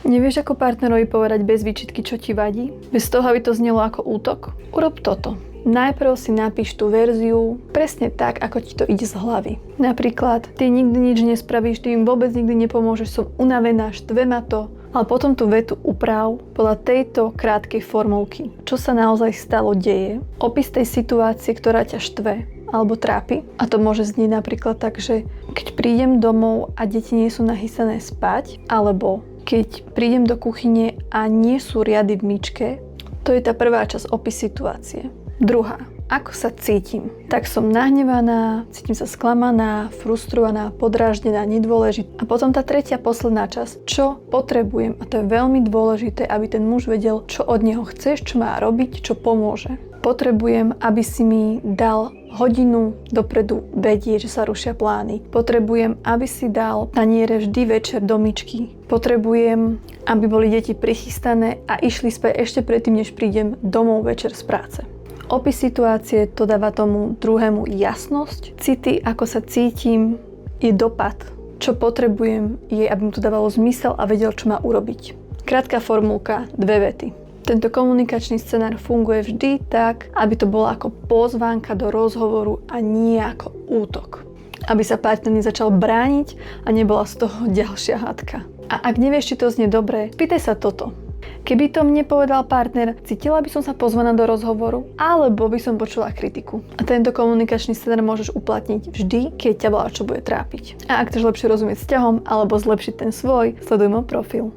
Nevieš ako partnerovi povedať bez výčitky, čo ti vadí? Bez toho, aby to znelo ako útok? Urob toto. Najprv si napíš tú verziu presne tak, ako ti to ide z hlavy. Napríklad, ty nikdy nič nespravíš, ty im vôbec nikdy nepomôžeš, som unavená, štve ma to. Ale potom tú vetu uprav podľa tejto krátkej formulky. Čo sa naozaj stalo, deje. Opis tej situácie, ktorá ťa štve alebo trápi. A to môže znieť napríklad tak, že keď prídem domov a deti nie sú nachystané spať, alebo keď prídem do kuchyne a nie sú riady v myčke. To je tá prvá časť, opis situácie. Druhá. Ako sa cítim? Tak som nahnevaná, cítim sa sklamaná, frustrovaná, podráždená, nedôležitá. A potom tá tretia, posledná časť. Čo potrebujem? A to je veľmi dôležité, aby ten muž vedel, čo od neho chceš, čo má robiť, čo pomôže. Potrebujem, aby si mi dal hodinu dopredu vedieť, že sa rušia plány. Potrebujem, aby si dal taniere vždy večer do myčky. Potrebujem, aby boli deti prichystané a išli spať ešte predtým, než prídem domov večer z práce. Opis situácie to dáva tomu druhému jasnosť. City, ako sa cítim, je dopad. Čo potrebujem, je, aby mu to dávalo zmysel a vedel, čo má urobiť. Krátka formulka, 2 vety. Tento komunikačný scenár funguje vždy tak, aby to bola ako pozvánka do rozhovoru a nie ako útok. Aby sa partner nezačal brániť a nebola z toho ďalšia hádka. A ak nevieš, či to znie dobre, pýtaj sa toto. Keby to mne povedal partner, cítila by som sa pozvaná do rozhovoru, alebo by som počula kritiku. A tento komunikačný scenár môžeš uplatniť vždy, keď ťa bola čo bude trápiť. A ak chceš lepšie rozumieť vzťahom alebo zlepšiť ten svoj, sleduj môj profil.